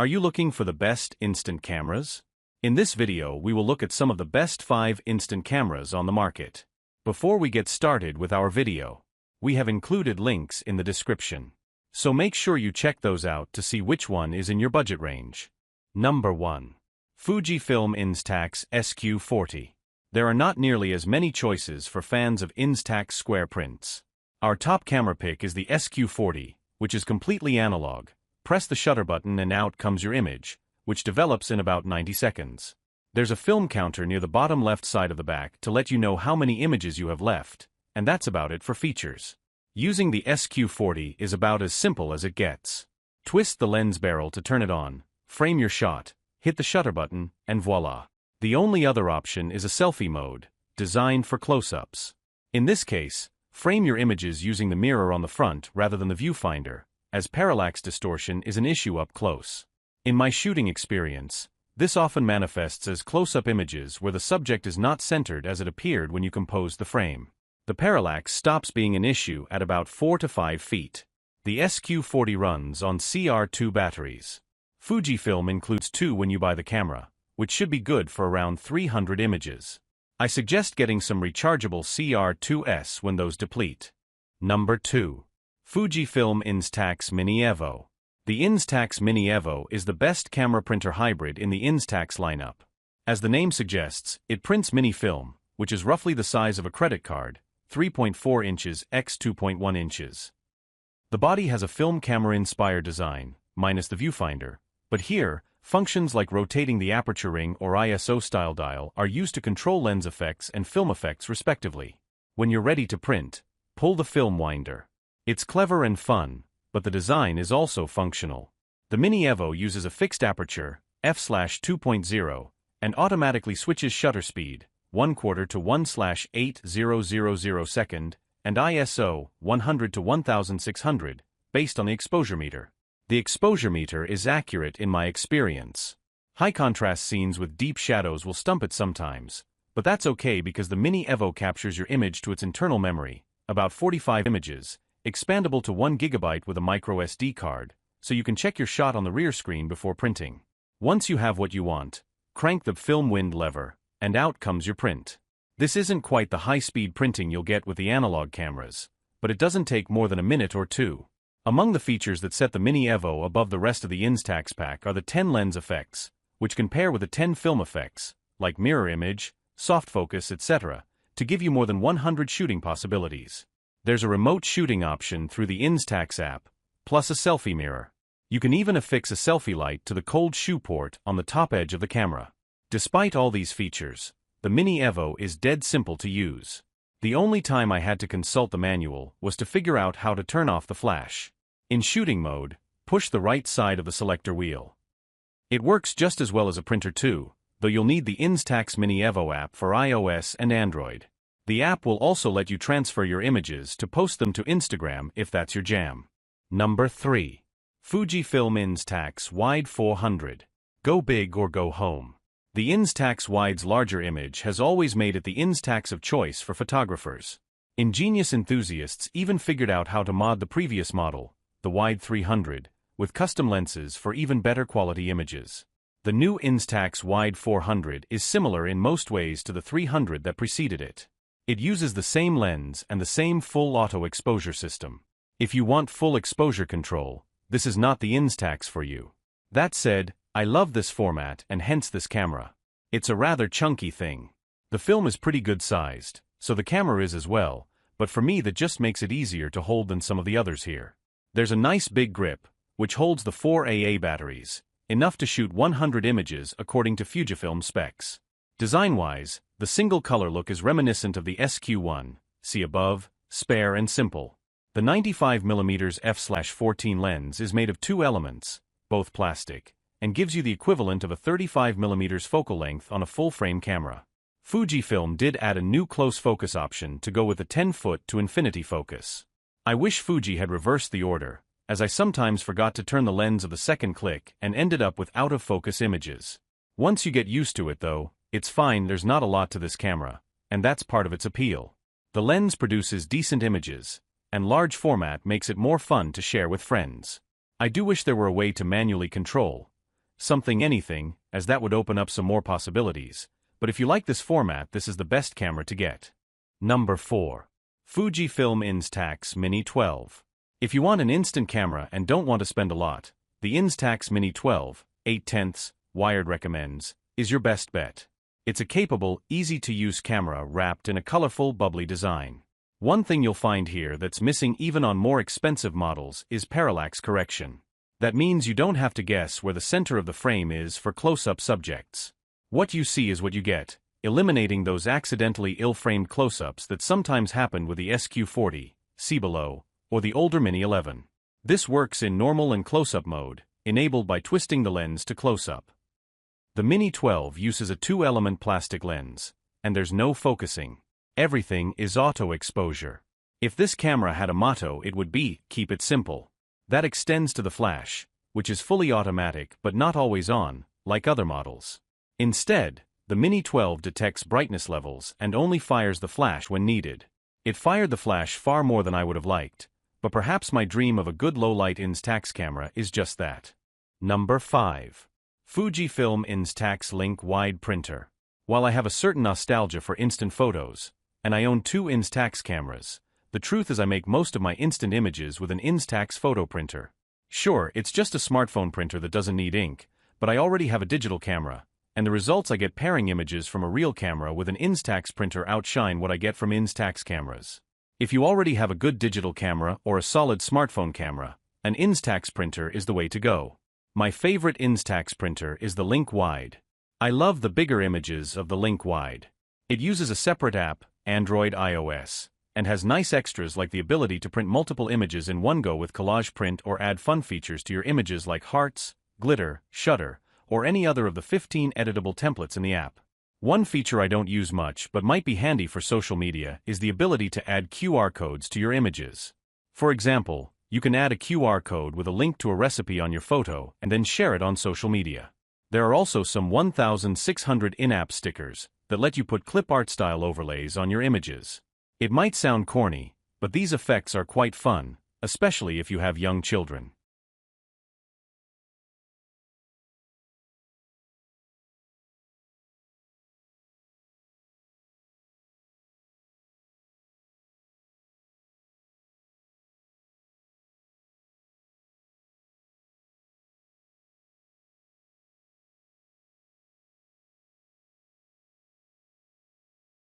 Are you looking for the best instant cameras? In this video, we will look at some of the best 5 instant cameras on the market. Before we get started with our video, we have included links in the description. So make sure you check those out to see which one is in your budget range. Number 1. Fujifilm Instax SQ4. There are not nearly as many choices for fans of Instax square prints. Our top camera pick is the SQ4, which is completely analog. Press the shutter button and out comes your image, which develops in about 90 seconds. There's a film counter near the bottom left side of the back to let you know how many images you have left, and that's about it for features. Using the SQ4 is about as simple as it gets. Twist the lens barrel to turn it on, frame your shot, hit the shutter button, and voila. The only other option is a selfie mode, designed for close-ups. In this case, frame your images using the mirror on the front rather than the viewfinder, as parallax distortion is an issue up close. In my shooting experience, this often manifests as close-up images where the subject is not centered as it appeared when you composed the frame. The parallax stops being an issue at about 4 to 5 feet. The SQ4 runs on CR2 batteries. Fujifilm includes 2 when you buy the camera, which should be good for around 300 images. I suggest getting some rechargeable CR2s when those deplete. Number 2. Fujifilm Instax Mini Evo. The Instax Mini Evo is the best camera printer hybrid in the Instax lineup. As the name suggests, it prints mini film, which is roughly the size of a credit card, 3.4 inches x 2.1 inches. The body has a film camera-inspired design, minus the viewfinder, but here, functions like rotating the aperture ring or ISO-style dial are used to control lens effects and film effects respectively. When you're ready to print, pull the film winder. It's clever and fun, but the design is also functional. The Mini Evo uses a fixed aperture, f/2.0, and automatically switches shutter speed, 1/4 to 1/8000 second, and ISO, 100 to 1600, based on the exposure meter. The exposure meter is accurate in my experience. High-contrast scenes with deep shadows will stump it sometimes, but that's okay because the Mini Evo captures your image to its internal memory, about 45 images, expandable to 1 GB with a micro SD card, so you can check your shot on the rear screen before printing. Once you have what you want, crank the film wind lever, and out comes your print. This isn't quite the high-speed printing you'll get with the analog cameras, but it doesn't take more than a minute or two. Among the features that set the Mini Evo above the rest of the Instax pack are the 10 lens effects, which can pair with the 10 film effects, like mirror image, soft focus, etc., to give you more than 100 shooting possibilities. There's a remote shooting option through the Instax app, plus a selfie mirror. You can even affix a selfie light to the cold shoe port on the top edge of the camera. Despite all these features, the Mini Evo is dead simple to use. The only time I had to consult the manual was to figure out how to turn off the flash. In shooting mode, push the right side of the selector wheel. It works just as well as a printer too, though you'll need the Instax Mini Evo app for iOS and Android. The app will also let you transfer your images to post them to Instagram if that's your jam. Number 3. Fujifilm Instax Wide 400. Go big or go home. The Instax Wide's larger image has always made it the Instax of choice for photographers. Ingenious enthusiasts even figured out how to mod the previous model, the Wide 300, with custom lenses for even better quality images. The new Instax Wide 400 is similar in most ways to the 300 that preceded it. It uses the same lens and the same full auto exposure system. If you want full exposure control, this is not the Instax for you. That said, I love this format and hence this camera. It's a rather chunky thing. The film is pretty good sized, so the camera is as well, but for me that just makes it easier to hold than some of the others here. There's a nice big grip, which holds the 4 AA batteries, enough to shoot 100 images according to Fujifilm specs. Design-wise, the single-color look is reminiscent of the SQ1, see above, spare and simple. The 95mm f/14 lens is made of 2 elements, both plastic, and gives you the equivalent of a 35mm focal length on a full-frame camera. Fujifilm did add a new close focus option to go with the 10-foot to infinity focus. I wish Fuji had reversed the order, as I sometimes forgot to turn the lens of the second click and ended up with out-of-focus images. Once you get used to it though, it's fine. There's not a lot to this camera, and that's part of its appeal. The lens produces decent images, and large format makes it more fun to share with friends. I do wish there were a way to manually control, something anything, as that would open up some more possibilities, but if you like this format, this is the best camera to get. Number 4. Fujifilm Instax Mini 12. If you want an instant camera and don't want to spend a lot, the Instax Mini 12, 8/10, wired recommends, is your best bet. It's a capable, easy-to-use camera wrapped in a colorful, bubbly design. One thing you'll find here that's missing even on more expensive models is parallax correction. That means you don't have to guess where the center of the frame is for close-up subjects. What you see is what you get, eliminating those accidentally ill-framed close-ups that sometimes happen with the SQ4, see below, or the older Mini 11. This works in normal and close-up mode, enabled by twisting the lens to close-up. The Mini 12 uses a 2-element plastic lens, and there's no focusing. Everything is auto-exposure. If this camera had a motto, it would be, keep it simple. That extends to the flash, which is fully automatic but not always on, like other models. Instead, the Mini 12 detects brightness levels and only fires the flash when needed. It fired the flash far more than I would have liked, but perhaps my dream of a good low-light Instax camera is just that. Number 5. Fujifilm Instax Link Wide Printer. While I have a certain nostalgia for instant photos, and I own 2 Instax cameras, the truth is I make most of my instant images with an Instax photo printer. Sure, it's just a smartphone printer that doesn't need ink, but I already have a digital camera, and the results I get pairing images from a real camera with an Instax printer outshine what I get from Instax cameras. If you already have a good digital camera or a solid smartphone camera, an Instax printer is the way to go. My favorite Instax printer is the Link Wide. I love the bigger images of the Link Wide. It uses a separate app, Android iOS, and has nice extras like the ability to print multiple images in one go with collage print or add fun features to your images like hearts, glitter, shutter, or any other of the 15 editable templates in the app. One feature I don't use much but might be handy for social media is the ability to add QR codes to your images. For example, you can add a QR code with a link to a recipe on your photo and then share it on social media. There are also some 1,600 in-app stickers that let you put clip art style overlays on your images. It might sound corny, but these effects are quite fun, especially if you have young children.